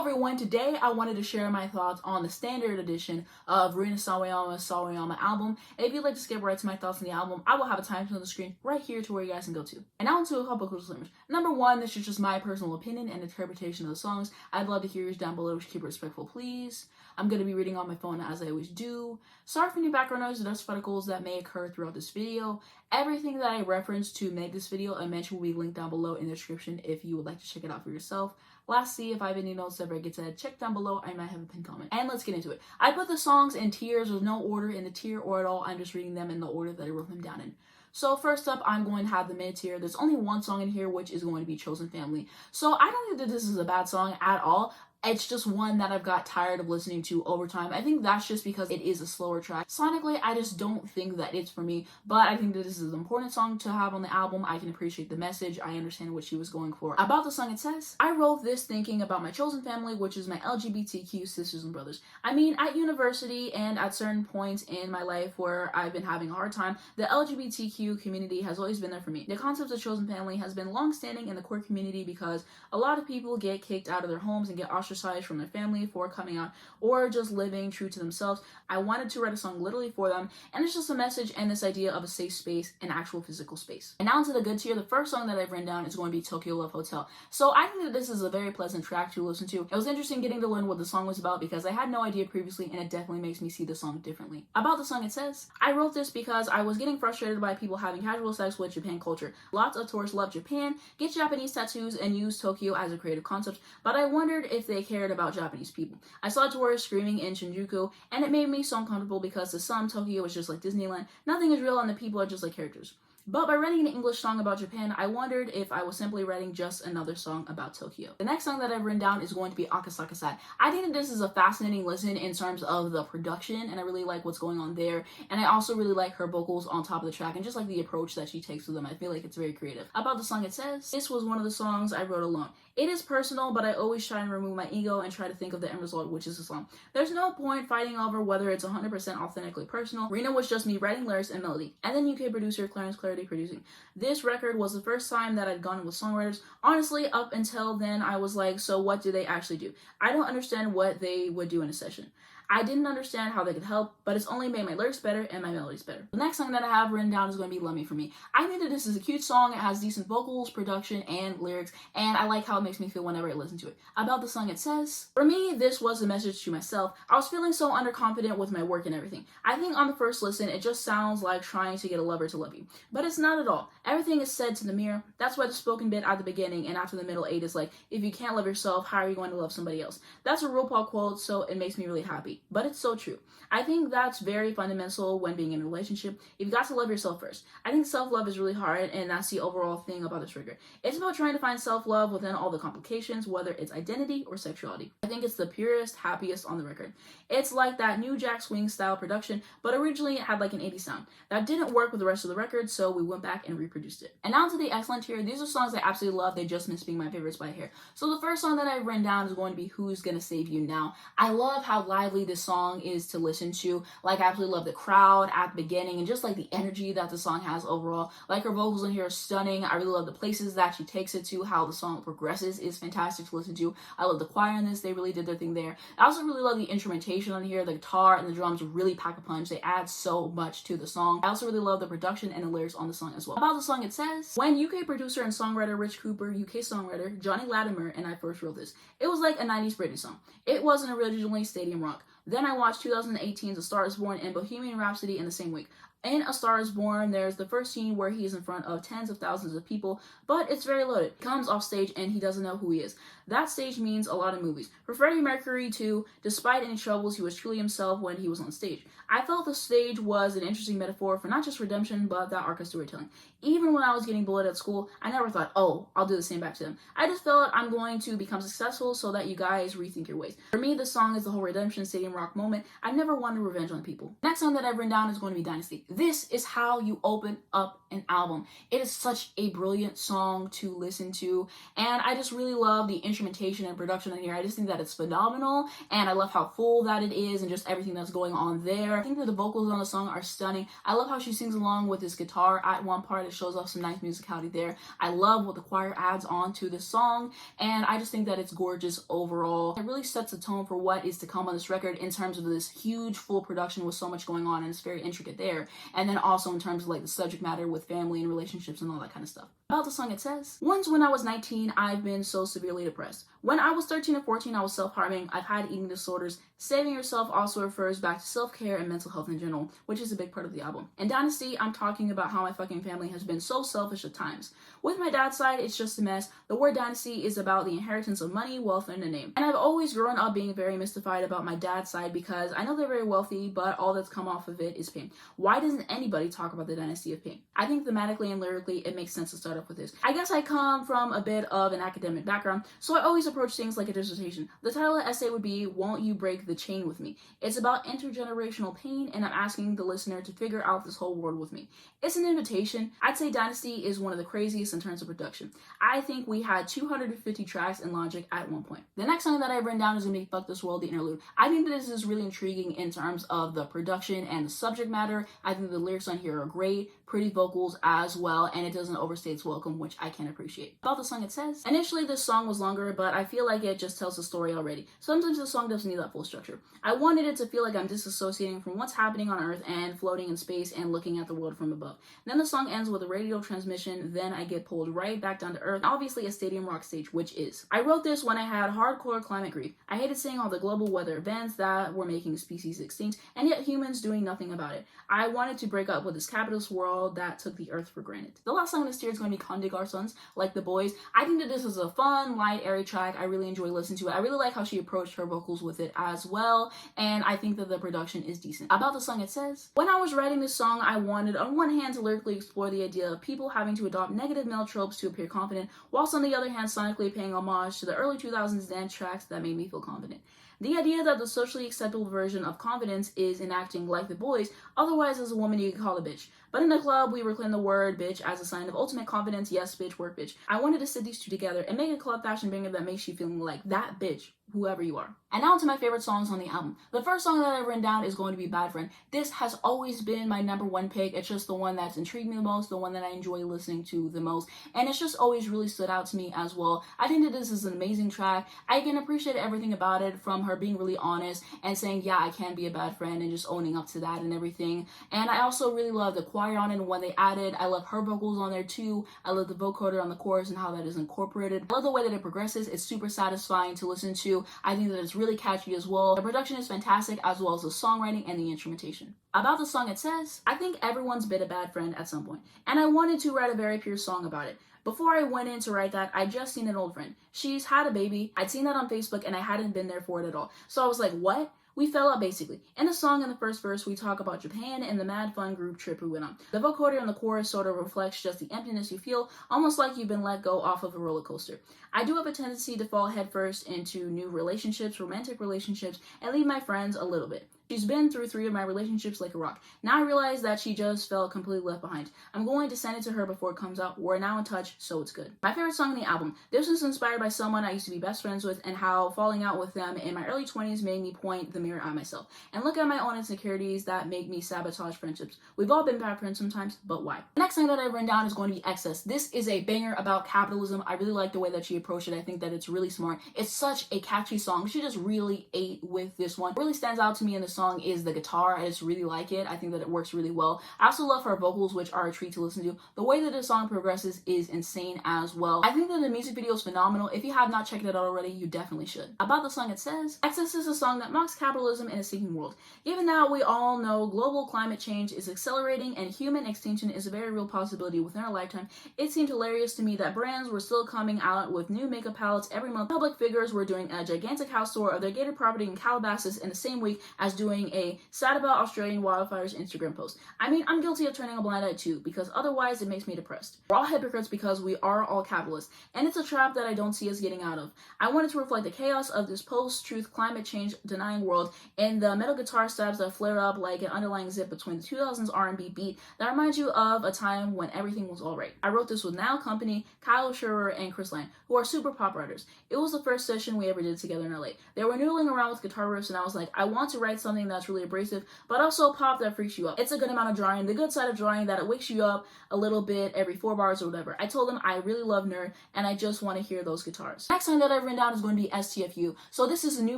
everyone, today I wanted to share my thoughts on the standard edition of Rina Sawayama album. And if you'd like to skip right to my thoughts on the album, I will have a timestamp on the screen right here to where you guys can go to. And now into a couple of disclaimers. Number one, this is just my personal opinion and interpretation of the songs. I'd love to hear yours down below, keep it respectful please. I'm going to be reading on my phone as I always do. Sorry for any background noise and dust particles that may occur throughout this video. Everything that I referenced to make this video and mention will be linked down below in the description if you would like to check it out for yourself. Lastly, if I have any notes that Greg gets said, check down below. I might have a pinned comment. And let's get into it. I put the songs in tiers. There's no order in the tier or at all. I'm just reading them in the order that I wrote them down in. So first up, I'm going to have the mid tier. There's only one song in here, which is going to be Chosen Family. So I don't think that this is a bad song at all. It's just one that I've got tired of listening to over time. I think that's just because it is a slower track. Sonically, I just don't think that it's for me, but I think that this is an important song to have on the album. I can appreciate the message. I understand what she was going for. About the song, it says, I wrote this thinking about my chosen family, which is my LGBTQ sisters and brothers. I mean, at university and at certain points in my life where I've been having a hard time, the LGBTQ community has always been there for me. The concept of chosen family has been long-standing in the queer community because a lot of people get kicked out of their homes and get ostracized from their family for coming out or just living true to themselves. I wanted to write a song literally for them, and it's just a message and this idea of a safe space, an actual physical space. And now into the good tier. The first song that I've written down is going to be Tokyo Love Hotel. So I think that this is a very pleasant track to listen to. It was interesting getting to learn what the song was about because I had no idea previously, and it definitely makes me see the song differently. About the song, it says, I wrote this because I was getting frustrated by people having casual sex with Japan culture. Lots of tourists love Japan, get Japanese tattoos, and use Tokyo as a creative concept, but I wondered if they cared about Japanese people. I saw tourists screaming in Shinjuku, and it made me so uncomfortable because to some, Tokyo is just like Disneyland. Nothing is real and the people are just like characters. But by writing an English song about Japan, I wondered if I was simply writing just another song about Tokyo. The next song that I've written down is going to be Akasaka Sad. I think that this is a fascinating listen in terms of the production, and I really like what's going on there. And I also really like her vocals on top of the track and just like the approach that she takes with them. I feel like it's very creative. About the song, it says, this was one of the songs I wrote alone. It is personal, but I always try and remove my ego and try to think of the end result, which is the song. There's no point fighting over whether it's 100% authentically personal. Rina was just me writing lyrics and melody, and then UK producer Clarence Clarity producing. This record was the first time that I'd gone with songwriters. Honestly, up until then, I was like, so what do they actually do? I don't understand what they would do in a session. I didn't understand how they could help, but it's only made my lyrics better and my melodies better. The next song that I have written down is going to be Love Me For Me. I think that this is a cute song. It has decent vocals, production, and lyrics, and I like how it makes me feel whenever I listen to it. About the song, it says, for me, this was a message to myself. I was feeling so underconfident with my work and everything. I think on the first listen, it just sounds like trying to get a lover to love you, but it's not at all. Everything is said to the mirror. That's why the spoken bit at the beginning and after the middle eight is like, if you can't love yourself, how are you going to love somebody else? That's a RuPaul quote, so it makes me really happy, but it's so true. I think that's very fundamental when being in a relationship. You've got to love yourself first. I think self-love is really hard, and that's the overall thing about this record. It's about trying to find self-love within all the complications, whether it's identity or sexuality. I think it's the purest, happiest on the record. It's like that new Jack Swing style production, but originally it had like an 80s sound. That didn't work with the rest of the record, so we went back and reproduced it. And now to the excellent tier. These are songs I absolutely love. They just miss being my favorites by a hair. So the first song that I've written down is going to be Who's Gonna Save You Now. I love how lively this song is to listen to. Like, I absolutely love the crowd at the beginning and just like the energy that the song has overall. Like, her vocals in here are stunning. I really love the places that she takes it to. How the song progresses is fantastic to listen to. I love the choir in this. They really did their thing there. I also really love the instrumentation on here. The guitar and the drums really pack a punch. They add so much to the song. I also really love the production and the lyrics on the song as well. About the song, it says, when UK producer and songwriter Rich Cooper, UK songwriter Johnny Latimer, and I first wrote this, it was like a 90s Britney song. It wasn't originally stadium rock. Then I watched 2018's A Star Is Born and Bohemian Rhapsody in the same week. In A Star Is Born, there's the first scene where he's in front of tens of thousands of people, but it's very loaded. He comes off stage and he doesn't know who he is. That stage means a lot of movies. For Freddie Mercury too, despite any troubles, he was truly himself when he was on stage. I felt the stage was an interesting metaphor for not just redemption, but that arc of storytelling. Even when I was getting bullied at school, I never thought, oh, I'll do the same back to them. I just felt I'm going to become successful so that you guys rethink your ways. For me, this song is the whole redemption stadium rock moment. I never wanted revenge on people. Next song that I've written down is going to be Dynasty. This is how you open up an album. It is such a brilliant song to listen to, and I just really love the instrumentation and production in here. I just think that it's phenomenal, and I love how full that it is and just everything that's going on there. I think that the vocals on the song are stunning. I love how she sings along with this guitar at one part. It shows off some nice musicality there. I love what the choir adds on to this song, and I just think that it's gorgeous overall. It really sets the tone for what is to come on this record in terms of this huge full production with so much going on, and it's very intricate there. And then also in terms of like the subject matter with family and relationships and all that kind of stuff. About the song, it says, once when I was 19, I've been so severely depressed. When I was 13 or 14, I was self-harming. I've had eating disorders. Saving yourself also refers back to self-care and mental health in general, which is a big part of the album. In Dynasty, I'm talking about how my fucking family has been so selfish at times. With my dad's side, it's just a mess. The word dynasty is about the inheritance of money, wealth, and a name. And I've always grown up being very mystified about my dad's side because I know they're very wealthy, but all that's come off of it is pain. Why doesn't anybody talk about the dynasty of pain? I think thematically and lyrically, it makes sense to start off with this. I guess I come from a bit of an academic background, so I always approach things like a dissertation. The title of the essay would be, Won't You Break the Chain With Me? It's about intergenerational pain, and I'm asking the listener to figure out this whole world with me. It's an invitation. I'd say Dynasty is one of the craziest in terms of production. I think we had 250 tracks in Logic at one point. The next song that I've written down is going to be Fuck This World, the interlude. I think that this is really intriguing in terms of the production and the subject matter. I think the lyrics on here are great, pretty vocals as well, and it doesn't overstay its welcome, which I can appreciate. About the song, it says, initially this song was longer, but I feel like it just tells the story already. Sometimes the song doesn't need that full structure. I wanted it to feel like I'm disassociating from what's happening on Earth and floating in space and looking at the world from above. Then the song ends with a radio transmission, then I get pulled right back down to Earth, obviously a stadium rock stage, which is. I wrote this when I had hardcore climate grief. I hated seeing all the global weather events that were making species extinct, and yet humans doing nothing about it. I wanted to break up with this capitalist world that took the Earth for granted. The last song in this tier is going to be Conde Garçons, Like the Boys. I think that this is a fun, light, airy track. I really enjoy listening to it. I really like how she approached her vocals with it as well, and I think that the production is decent. About the song, it says, when I was writing this song, I wanted on one hand to lyrically explore the idea of people having to adopt negative male tropes to appear confident, whilst on the other hand sonically paying homage to the early 2000s dance tracks that made me feel confident. The idea that the socially acceptable version of confidence is enacting like the boys, otherwise as a woman you could call a bitch. But in the club, we reclaim the word bitch as a sign of ultimate confidence. Yes, bitch, work bitch. I wanted to sit these two together and make a club fashion banger that makes you feeling like that bitch, whoever you are. And now to my favorite songs on the album. The first song that I've written down is going to be Bad Friend. This has always been my number one pick. It's just the one that's intrigued me the most, the one that I enjoy listening to the most, and it's just always really stood out to me as well. I think that this is an amazing track. I can appreciate everything about it, from her being really honest and saying, yeah, I can be a bad friend, and just owning up to that and everything. And I also really love the choir on it and when they added. I love her vocals on there too. I love the vocoder on the chorus and how that is incorporated. I love the way that it progresses. It's super satisfying to listen to. I think that it's really catchy as well. The production is fantastic, as well as the songwriting and the instrumentation. About the song, it says, I think everyone's been a bad friend at some point, and I wanted to write a very pure song about it. Before I went in to write that, I'd just seen an old friend. She's had a baby. I'd seen that on Facebook, and I hadn't been there for it at all. So I was like, what? We fell out basically. In the song, in the first verse, we talk about Japan and the mad fun group trip we went on. The vocoder in the chorus sort of reflects just the emptiness you feel, almost like you've been let go off of a roller coaster. I do have a tendency to fall headfirst into new relationships, romantic relationships, and leave my friends a little bit. She's been through 3 of my relationships like a rock. Now I realize that she just felt completely left behind. I'm going to send it to her before it comes out. We're now in touch, so it's good. My favorite song on the album. This was inspired by someone I used to be best friends with, and how falling out with them in my early 20s made me point the mirror at myself and look at my own insecurities that make me sabotage friendships. We've all been bad friends sometimes, but why? The next song that I've written down is going to be Excess. This is a banger about capitalism. I really like the way that she approached it. I think that it's really smart. It's such a catchy song. She just really ate with this one. What really stands out to me in the song is the guitar. I just really like it. I think that it works really well. I also love her vocals, which are a treat to listen to. The way that the song progresses is insane as well. I think that the music video is phenomenal. If you have not checked it out already, you definitely should. About the song, it says, Excess is a song that mocks capitalism in a sinking world. Given that we all know global climate change is accelerating and human extinction is a very real possibility within our lifetime, it seemed hilarious to me that brands were still coming out with new makeup palettes every month. Public figures were doing a gigantic house tour of their gated property in Calabasas in the same week as doing doing a sad about Australian wildfires Instagram post. I mean, I'm guilty of turning a blind eye too, because otherwise it makes me depressed. We're all hypocrites because we are all capitalists, and it's a trap that I don't see us getting out of. I wanted to reflect the chaos of this post-truth climate change denying world and the metal guitar stabs that flare up like an underlying zip between the 2000s R&B beat that reminds you of a time when everything was alright. I wrote this with Niall Company, Kyle Shearer, and Chris Lang, who are super pop writers. It was the first session we ever did together in LA. They were noodling around with guitar riffs, and I was like, I want to write something that's really abrasive, but also pop that freaks you up. It's a good amount of drawing, the good side of drawing that it wakes you up a little bit every 4 bars or whatever. I told them I really love Nerd, and I just want to hear those guitars. Next song that I've written down is going to be STFU. So this is a new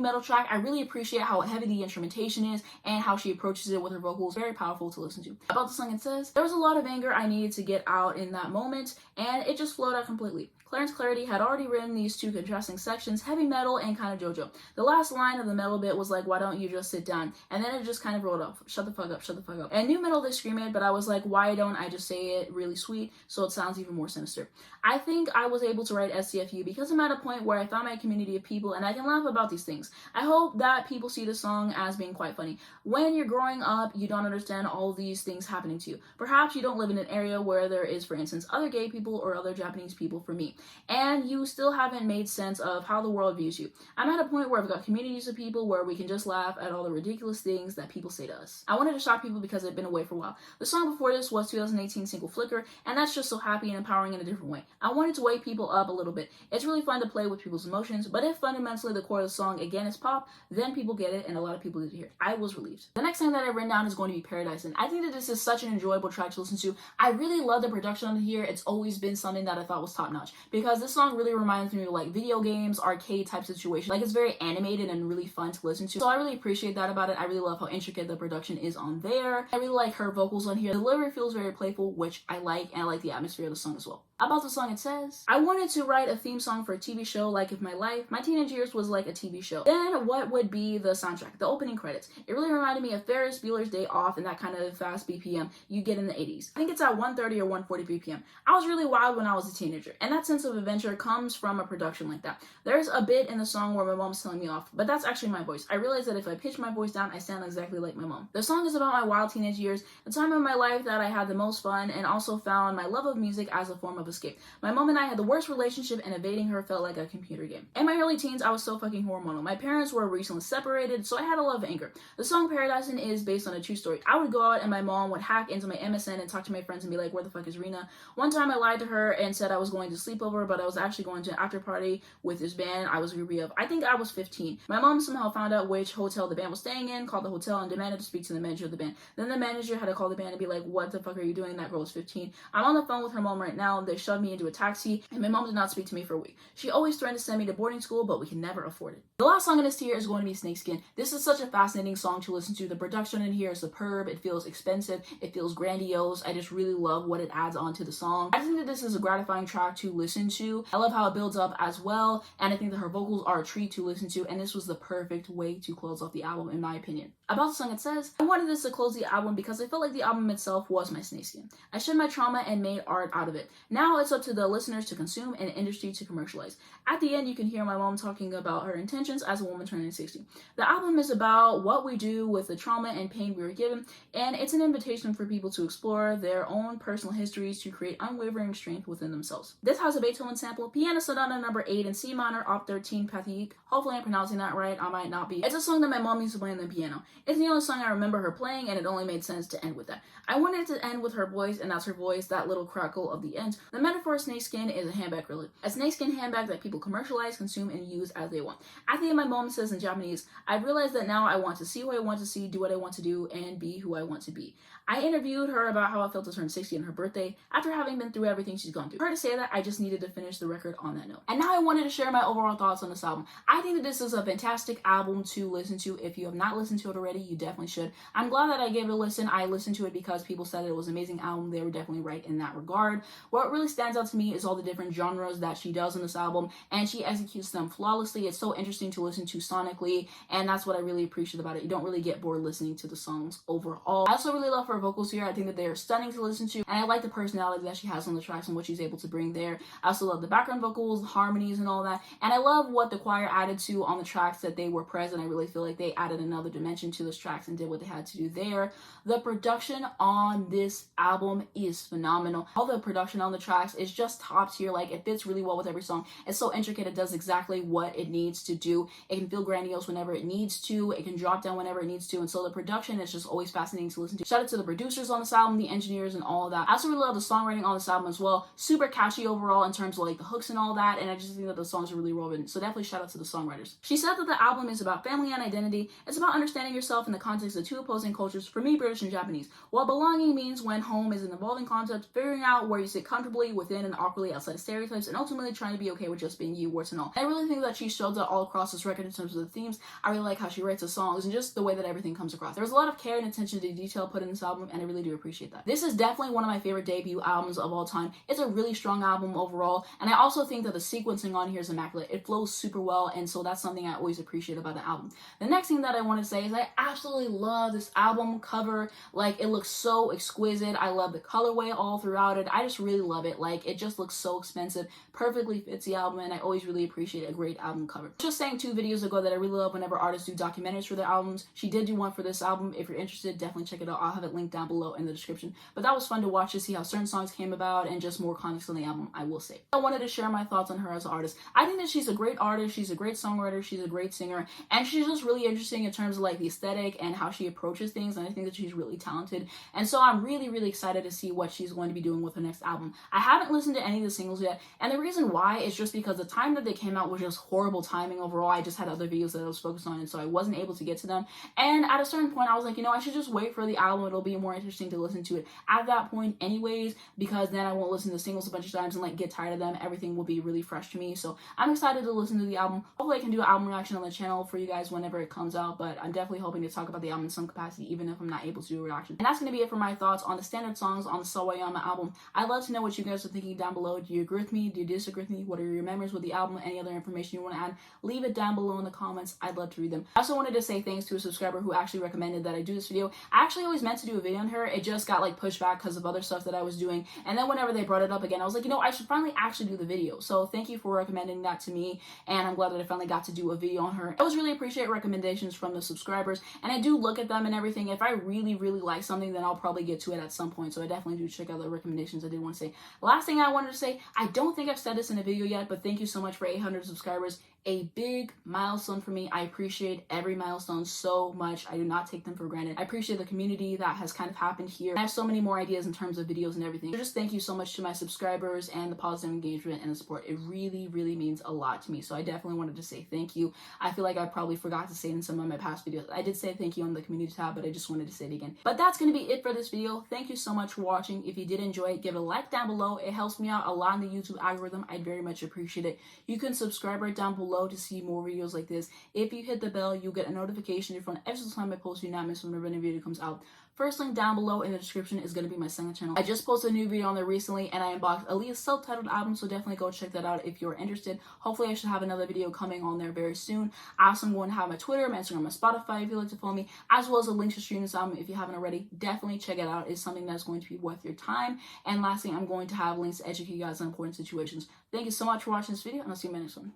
metal track. I really appreciate how heavy the instrumentation is and how she approaches it with her vocals. Very powerful to listen to. About the song, it says, there was a lot of anger I needed to get out in that moment, and it just flowed out completely. Clarence Clarity had already written these two contrasting sections, heavy metal and kind of JoJo. The last line of the metal bit was like, why don't you just sit down? And then it just kind of rolled off. Shut the fuck up, shut the fuck up. And new metal they scream it, but I was like, why don't I just say it really sweet so it sounds even more sinister? I think I was able to write STFU because I'm at a point where I found my community of people and I can laugh about these things. I hope that people see the song as being quite funny. When you're growing up, you don't understand all these things happening to you. Perhaps you don't live in an area where there is, for instance, other gay people or other Japanese people for me, and you still haven't made sense of how the world views you. I'm at a point where I've got communities of people where we can just laugh at all the ridiculous things that people say to us. I wanted to shock people because I've been away for a while. The song before this was 2018 single Flicker, and that's just so happy and empowering in a different way. I wanted to wake people up a little bit. It's really fun to play with people's emotions, but if fundamentally the core of the song again is pop, then people get it, and a lot of people did hear it. I was relieved. The next song that I've written down is going to be Paradise, and I think that this is such an enjoyable track to listen to. I really love the production on here. It's always been something that I thought was top notch, because this song really reminds me of like video games, arcade type situation. Like, it's very animated and really fun to listen to. So I really appreciate that about it. I really love how intricate the production is on there. I really like her vocals on here. The delivery feels very playful, which I like, and I like the atmosphere of the song as well. About the song, it says, I wanted to write a theme song for a TV show like if my teenage years was like a TV show. Then what would be the soundtrack? The opening credits. It really reminded me of Ferris Bueller's Day Off and that kind of fast BPM you get in the 80s. I think it's at 130 or 140 BPM. I was really wild when I was a teenager, and that sense of adventure comes from a production like that. There's a bit in the song where my mom's telling me off, but that's actually my voice. I realized that if I pitch my voice down, I sound exactly like my mom. The song is about my wild teenage years, the time of my life that I had the most fun, and also found my love of music as a form of escape. My mom and I had the worst relationship, and evading her felt like a computer game. In my early teens, I was so fucking hormonal. My parents were recently separated, so I had a lot of anger. The song Paradise is based on a true story. I would go out and my mom would hack into my MSN and talk to my friends and be like, where the fuck is Rina? One time I lied to her and said I was going to sleepover, but I was actually going to an after party with this band I was a groupie of. I think I was 15. My mom somehow found out which hotel the band was staying in, called the hotel, and demanded to speak to the manager of the band. Then the manager had to call the band and be like, what the fuck are you doing? That girl is 15. I'm on the phone with her mom right now. They shoved me into a taxi, and my mom did not speak to me for a week. She always threatened to send me to boarding school, but we can never afford it. The last song in this tier is going to be Snakeskin. This is such a fascinating song to listen to. The production in here is superb. It feels expensive. It feels grandiose. I just really love what it adds on to the song. I think that this is a gratifying track to listen to. I love how it builds up as well, and I think that her vocals are a treat to listen to, and this was the perfect way to close off the album, in my opinion. About the song, it says, I wanted this to close the album because I felt like the album itself was my snakeskin. I shed my trauma and made art out of it. Now it's up to the listeners to consume and industry to commercialize. At the end, you can hear my mom talking about her intentions as a woman turning 60. The album is about what we do with the trauma and pain we were given, and it's an invitation for people to explore their own personal histories to create unwavering strength within themselves. This has a Beethoven sample, Piano Sonata number 8 in C minor, op 13 Pathique. Hopefully I'm pronouncing that right, I might not be. It's a song that my mom used to play on the piano. It's the only song I remember her playing, and it only made sense to end with that. I wanted to end with her voice, and that's her voice, that little crackle of the end. The metaphor of snakeskin is a handbag, really. A snakeskin handbag that people commercialize, consume, and use as they want. At the end, my mom says in Japanese, I've realized that now I want to see who I want to see, do what I want to do, and be who I want to be. I interviewed her about how I felt to turn 60 on her birthday after having been through everything she's gone through. For her to say that, I just needed to finish the record on that note. And now I wanted to share my overall thoughts on this album. I think that this is a fantastic album to listen to. If you have not listened to it already, you definitely should. I'm glad that I gave it a listen. I listened to it because people said it was an amazing album. They were definitely right in that regard. What really really stands out to me is all the different genres that she does in this album, and she executes them flawlessly. It's so interesting to listen to sonically, and that's what I really appreciate about it. You don't really get bored listening to the songs overall. I also really love her vocals here. I think that they are stunning to listen to, and I like the personality that she has on the tracks and what she's able to bring there. I also love the background vocals, the harmonies, and all that, and I love what the choir added to on the tracks that they were present. I really feel like they added another dimension to those tracks and did what they had to do there. The production on this album is phenomenal. All the production on the tracks is just top tier. Like, it fits really well with every song. It's so intricate. It does exactly what it needs to do. It can feel grandiose whenever it needs to. It can drop down whenever it needs to. And so the production is just always fascinating to listen to. Shout out to the producers on this album, the engineers, and all of that. I also really love the songwriting on this album as well. Super catchy overall in terms of like the hooks and all that. And I just think that the songs are really well written. So definitely shout out to the songwriters. She said that the album is about family and identity. It's about understanding yourself in the context of two opposing cultures, for me, British and Japanese. While belonging means when home is an evolving concept, figuring out where you sit comfortably within and awkwardly outside of stereotypes, and ultimately trying to be okay with just being you, warts and all. I really think that she shows that all across this record in terms of the themes. I really like how she writes the songs and just the way that everything comes across. There's a lot of care and attention to detail put in this album, and I really do appreciate that. This is definitely one of my favorite debut albums of all time. It's a really strong album overall, and I also think that the sequencing on here is immaculate. It flows super well, and so that's something I always appreciate about the album. The next thing that I want to say is I absolutely love this album cover. Like, it looks so exquisite. I love the colorway all throughout it. I just really love it. Like, it just looks so expensive, perfectly fits the album, and I always really appreciate a great album cover. Just saying 2 videos ago that I really love whenever artists do documentaries for their albums. She did do one for this album. If you're interested, definitely check it out. I'll have it linked down below in the description. But that was fun to watch, to see how certain songs came about and just more context on the album, I will say. I wanted to share my thoughts on her as an artist. I think that she's a great artist, she's a great songwriter, she's a great singer, and she's just really interesting in terms of like the aesthetic and how she approaches things, and I think that she's really talented. And so I'm really, really excited to see what she's going to be doing with her next album. I haven't listened to any of the singles yet, and the reason why is just because the time that they came out was just horrible timing overall. I just had other videos that I was focused on, and so I wasn't able to get to them. And at a certain point, I was like, you know, I should just wait for the album. It'll be more interesting to listen to it at that point anyways, because then I won't listen to the singles a bunch of times and like get tired of them. Everything will be really fresh to me. So I'm excited to listen to the album. Hopefully I can do an album reaction on the channel for you guys whenever it comes out, but I'm definitely hoping to talk about the album in some capacity, even if I'm not able to do a reaction. And that's going to be it for my thoughts on the standard songs on the Sawayama album. I'd love to know what you guys are thinking down below. Do you agree with me? Do you disagree with me? What are your memories with the album? Any other information you want to add? Leave it down below in the comments. I'd love to read them. I also wanted to say thanks to a subscriber who actually recommended that I do this video. I actually always meant to do a video on her. It just got like pushed back because of other stuff that I was doing. And then whenever they brought it up again, I was like, you know, I should finally actually do the video. So thank you for recommending that to me. And I'm glad that I finally got to do a video on her. I always really appreciate recommendations from the subscribers. And I do look at them and everything. If I really, really like something, then I'll probably get to it at some point. So I definitely do check out the recommendations. I did want to say. Last thing I wanted to say, I don't think I've said this in a video yet, but thank you so much for 800 subscribers. A big milestone for me. I appreciate every milestone so much. I do not take them for granted. I appreciate the community that has kind of happened here. I have so many more ideas in terms of videos and everything. So just thank you so much to my subscribers and the positive engagement and the support. It really, really means a lot to me. So I definitely wanted to say thank you. I feel like I probably forgot to say it in some of my past videos. I did say thank you on the community tab, but I just wanted to say it again. But that's going to be it for this video. Thank you so much for watching. If you did enjoy it, give it a like down below. It helps me out a lot in the YouTube algorithm. I'd very much appreciate it. You can subscribe right down below to see more videos like this. If you hit the bell, you'll get a notification in front every single time I post. You not miss whenever a new video comes out. First link down below in the description is going to be my second channel. I just posted a new video on there recently, and I unboxed Aaliyah's self-titled album, so definitely go check that out if you're interested. Hopefully I should have another video coming on there very soon. I also am going to have my Twitter, my Instagram, my Spotify if you'd like to follow me, as well as a link to stream this album if you haven't already. Definitely check it out. It's something that's going to be worth your time. And lastly, I'm going to have links to educate you guys on important situations. Thank you so much for watching this video, and I'll see you in my next one.